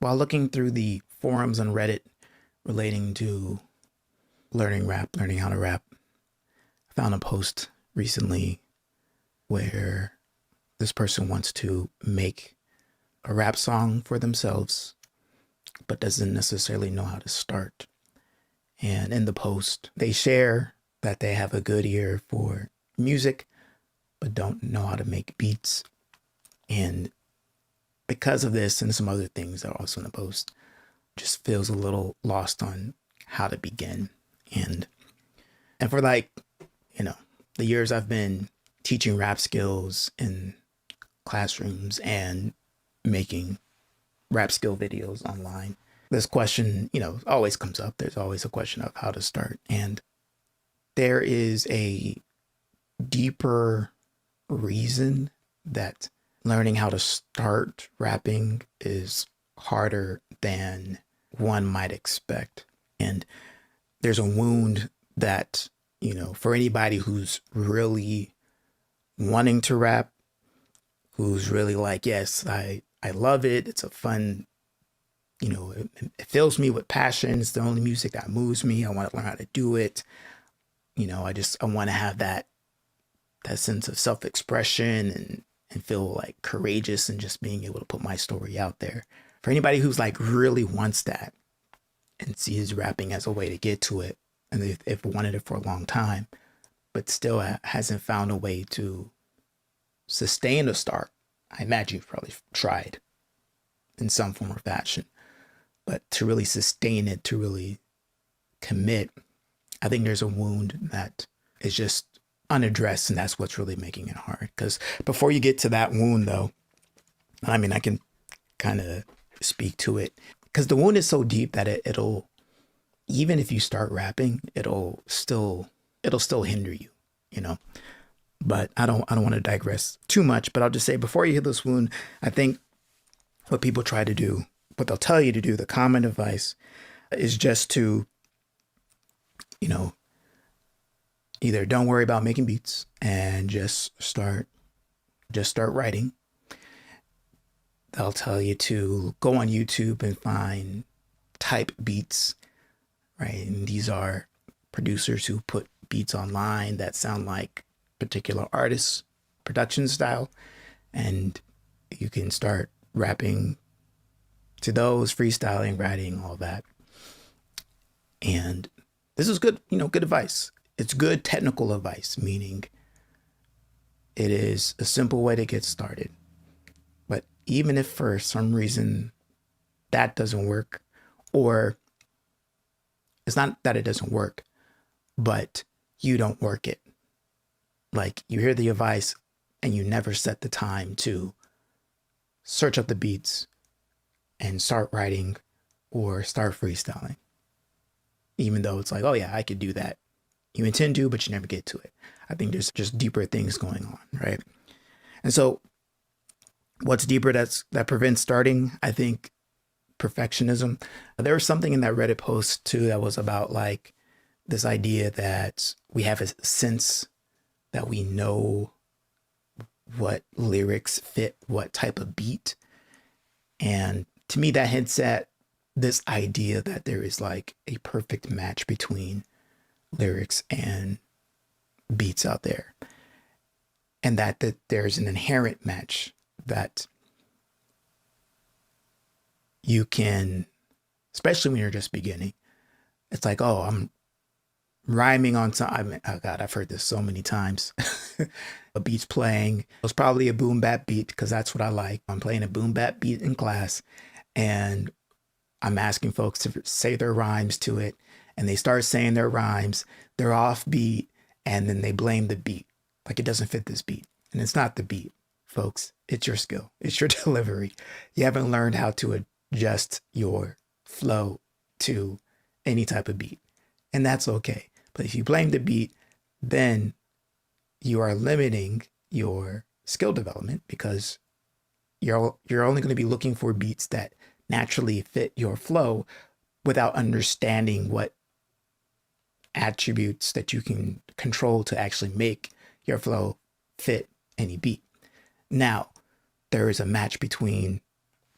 While looking through the forums on Reddit relating to learning rap, learning how to rap, I found a post recently where this person wants to make a rap song for themselves, but doesn't necessarily know how to start. And in the post, they share that they have a good ear for music, but don't know how to make beats. And because of this and some other things that are also in the post, just feels a little lost on how to begin. And for like, the years I've been teaching rap skills in classrooms and making rap skill videos online, this question, always comes up. There's always a question of how to start. And there is a deeper reason that learning how to start rapping is harder than one might expect. And there's a wound that, for anybody who's really wanting to rap, who's really like, yes, I love it. It's a fun, it fills me with passion. It's the only music that moves me. I want to learn how to do it. I want to have that sense of self-expression and feel like courageous and just being able to put my story out there. For anybody who's like really wants that and sees rapping as a way to get to it, and they've wanted it for a long time, but still hasn't found a way to sustain a start. I imagine you've probably tried in some form or fashion, but to really sustain it, to really commit, I think there's a wound that is just unaddressed, and that's what's really making it hard. Because before you get to that wound, though, I can kind of speak to it, because the wound is so deep that it'll, even if you start rapping, it'll still hinder you, But I don't want to digress too much. But I'll just say, before you hit this wound, I think what people try to do, what they'll tell you to do, the common advice is just to, either don't worry about making beats and just start writing. They'll tell you to go on YouTube and find type beats, right? And these are producers who put beats online that sound like particular artists' production style, and you can start rapping to those, freestyling, writing, all that. And this is good, good advice. It's good technical advice, meaning it is a simple way to get started. But even if for some reason that doesn't work, or it's not that it doesn't work, but you don't work it. Like, you hear the advice and you never set the time to search up the beats and start writing or start freestyling. Even though it's like, oh yeah, I could do that. You intend to, but you never get to it. I think there's just deeper things going on, right? And so what's deeper that prevents starting? I think perfectionism. There was something in that Reddit post too that was about like this idea that we have a sense that we know what lyrics fit what type of beat. And to me, that hints at this idea that there is like a perfect match between lyrics and beats out there. And that there's an inherent match that you can, especially when you're just beginning. It's like, oh, I'm rhyming on some, oh God, I've heard this so many times. A beat's playing. It was probably a boom bap beat because that's what I like. I'm playing a boom bap beat in class and I'm asking folks to say their rhymes to it. And they start saying their rhymes, they're off beat, and then they blame the beat. Like, it doesn't fit this beat. And it's not the beat, folks. It's your skill. It's your delivery. You haven't learned how to adjust your flow to any type of beat. And that's okay. But if you blame the beat, then you are limiting your skill development, because you're only going to be looking for beats that naturally fit your flow without understanding what attributes that you can control to actually make your flow fit any beat. Now, there is a match between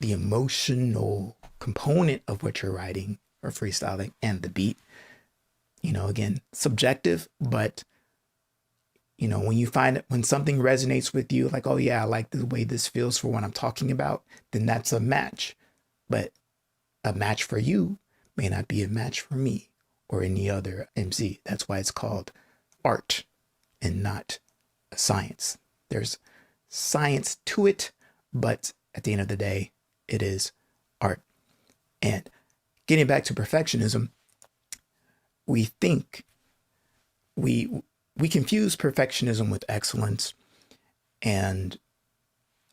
the emotional component of what you're writing or freestyling and the beat. Again, subjective, but when you find it, when something resonates with you, like, oh yeah, I like the way this feels for what I'm talking about, then that's a match. But a match for you may not be a match for me or any other MC. That's why it's called art and not a science. There's science to it, but at the end of the day, it is art. And getting back to perfectionism, we think we confuse perfectionism with excellence, and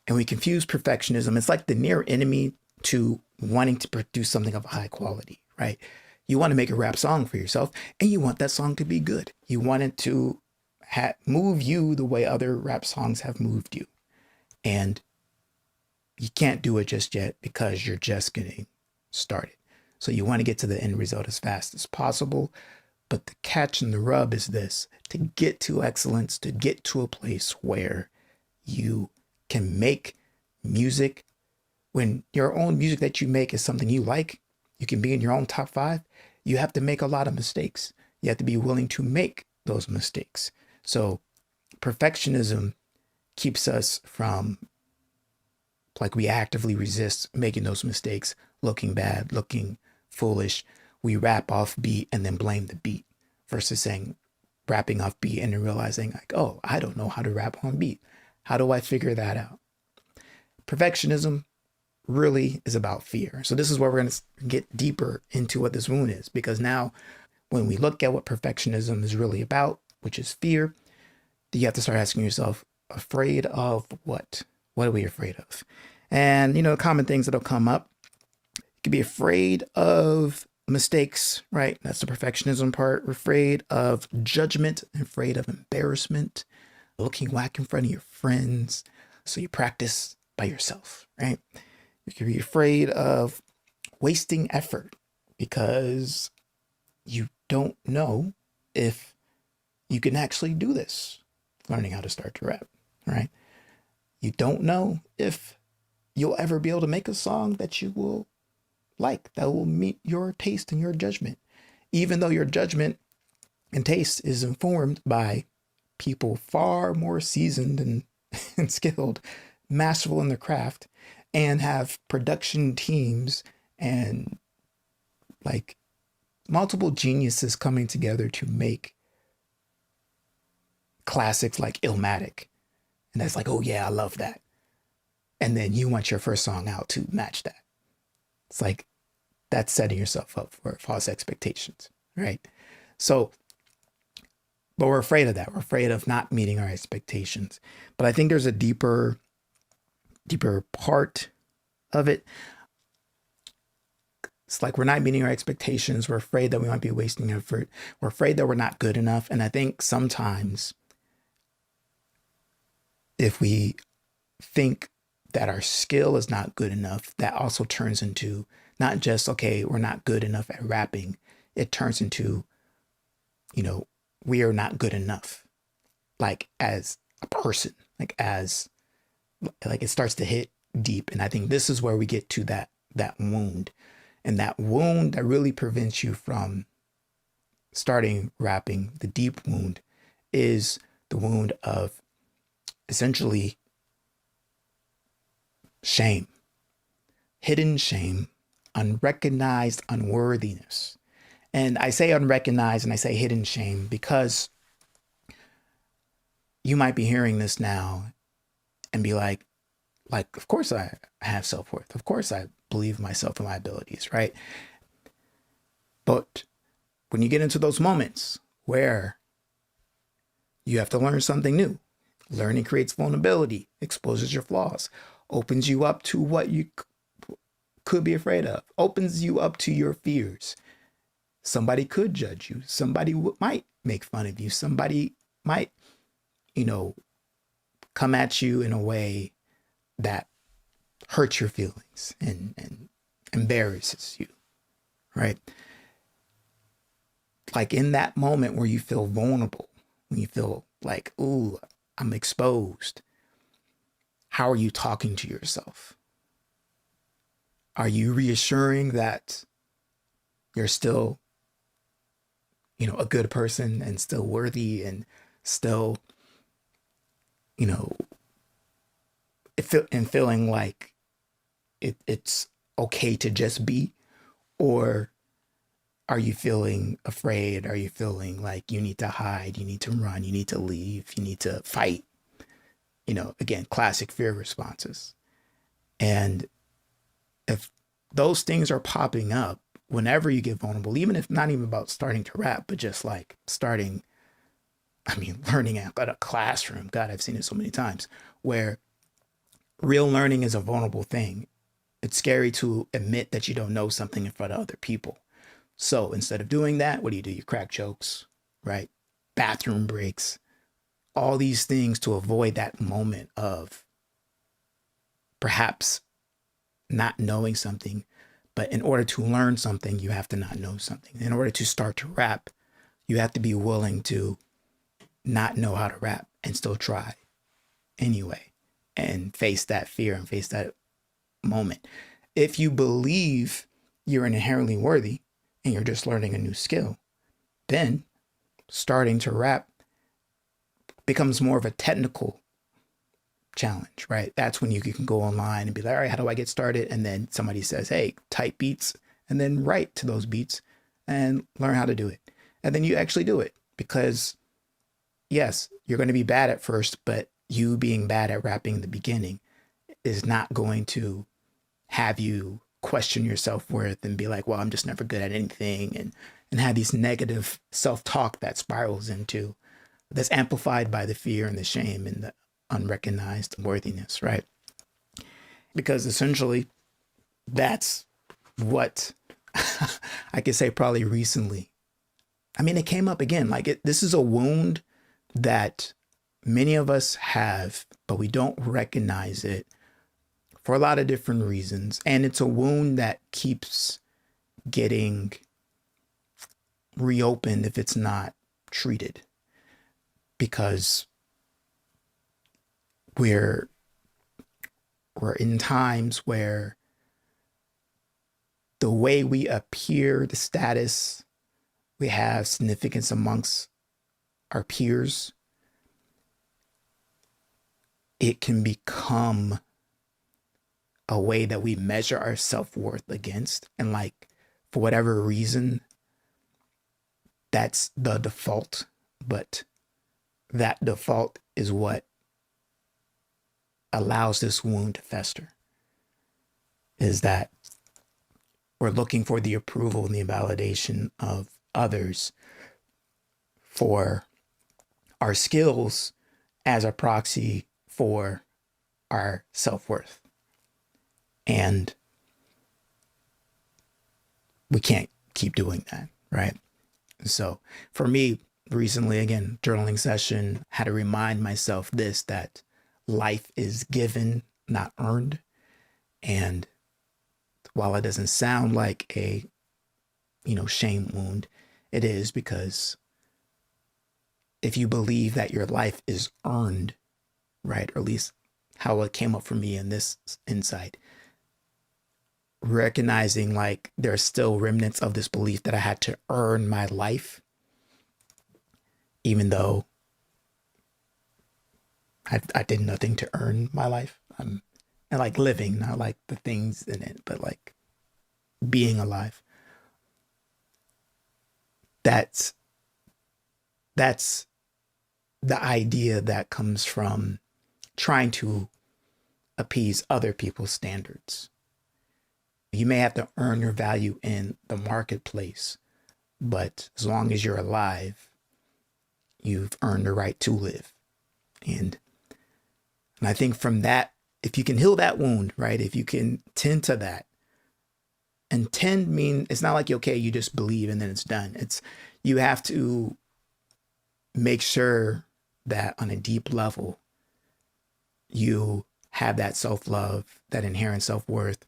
we confuse perfectionism. It's like the near enemy to wanting to produce something of high quality, right? You want to make a rap song for yourself, and you want that song to be good. You want it to move you the way other rap songs have moved you, and you can't do it just yet because you're just getting started. So you want to get to the end result as fast as possible. But the catch and the rub is this: to get to excellence, to get to a place where you can make music, when your own music that you make is something you like, you can be in your own top 5, you have to make a lot of mistakes. You have to be willing to make those mistakes. So perfectionism keeps us from, like, we actively resist making those mistakes, looking bad, looking foolish. We rap off beat and then blame the beat versus saying, rapping off beat and then realizing, like, oh, I don't know how to rap on beat. How do I figure that out? Perfectionism really is about fear. So this is where we're going to get deeper into what this wound is, because now when we look at what perfectionism is really about, which is fear, you have to start asking yourself, afraid of what? What are we afraid of? And, common things that'll come up. You could be afraid of mistakes, right? That's the perfectionism part. We're afraid of judgment, afraid of embarrassment, looking whack in front of your friends. So you practice by yourself, right? You could be afraid of wasting effort because you don't know if you can actually do this, learning how to start to rap, right? You don't know if you'll ever be able to make a song that you will like, that will meet your taste and your judgment, even though your judgment and taste is informed by people far more seasoned and skilled, masterful in their craft, and have production teams and like multiple geniuses coming together to make classics like Illmatic. And that's like, oh yeah, I love that. And then you want your first song out to match that. It's like, that's setting yourself up for false expectations, right? So, but we're afraid of that. We're afraid of not meeting our expectations. But I think there's a deeper part of it. It's like we're not meeting our expectations. We're afraid that we might be wasting effort. We're afraid that we're not good enough. And I think sometimes if we think that our skill is not good enough, that also turns into not just, okay, we're not good enough at rapping. It turns into, we are not good enough, like as a person, like it starts to hit deep. And I think this is where we get to that wound, and that wound that really prevents you from starting rapping. The deep wound is the wound of essentially shame, hidden shame, unrecognized unworthiness. And I say unrecognized and I say hidden shame because you might be hearing this now and be like, of course I have self-worth. Of course I believe myself and my abilities, right? But when you get into those moments where you have to learn something new, learning creates vulnerability, exposes your flaws, opens you up to what you could be afraid of, opens you up to your fears. Somebody could judge you. Somebody might make fun of you. Somebody might, come at you in a way that hurts your feelings and embarrasses you, right? Like in that moment where you feel vulnerable, when you feel like, ooh, I'm exposed, how are you talking to yourself? Are you reassuring that you're still, a good person and still worthy and still, you know, and feeling like it's okay to just be? Or are you feeling afraid? Are you feeling like you need to hide? You need to run? You need to leave? You need to fight? Again, classic fear responses. And if those things are popping up whenever you get vulnerable, even if not even about starting to rap, but just like starting, learning at a classroom. God, I've seen it so many times where real learning is a vulnerable thing. It's scary to admit that you don't know something in front of other people. So instead of doing that, what do? You crack jokes, right? Bathroom breaks, all these things to avoid that moment of perhaps not knowing something. But in order to learn something, you have to not know something. In order to start to rap, you have to be willing to not know how to rap and still try anyway and face that fear and face that moment. If you believe you're inherently worthy and you're just learning a new skill, then starting to rap becomes more of a technical challenge, right? That's when you can go online and be like, all right, how do I get started? And then somebody says, hey, type beats and then write to those beats and learn how to do it. And then you actually do it because, yes, you're going to be bad at first, but you being bad at rapping in the beginning is not going to have you question your self-worth and be like, well, I'm just never good at anything, and have these negative self-talk that spirals into, that's amplified by the fear and the shame and the unrecognized worthiness, right? Because essentially that's what I could say probably recently. It came up again. This is a wound that many of us have, but we don't recognize it for a lot of different reasons. And it's a wound that keeps getting reopened if it's not treated, because we're in times where the way we appear, the status we have, significance amongst our peers, it can become a way that we measure our self-worth against. And for whatever reason, that's the default. But that default is what allows this wound to fester, is that we're looking for the approval and the validation of others for our skills as a proxy for our self-worth. And we can't keep doing that, right? So for me, recently, again, journaling session, had to remind myself that life is given, not earned. And while it doesn't sound like a, shame wound, it is, because if you believe that your life is earned, right, or at least how it came up for me in this insight, recognizing there's still remnants of this belief that I had to earn my life, even though I did nothing to earn my life. And living, not the things in it, but being alive. That's the idea that comes from trying to appease other people's standards. You may have to earn your value in the marketplace, but as long as you're alive, you've earned the right to live. And I think from that, if you can heal that wound, right, if you can tend to that, and tend it's not like, okay, you just believe and then it's done. It's, you have to make sure that on a deep level, you have that self-love, that inherent self-worth.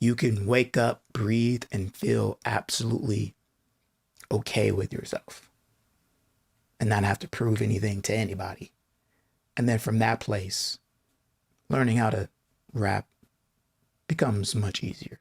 You can wake up, breathe, and feel absolutely okay with yourself and not have to prove anything to anybody. And then from that place, learning how to rap becomes much easier.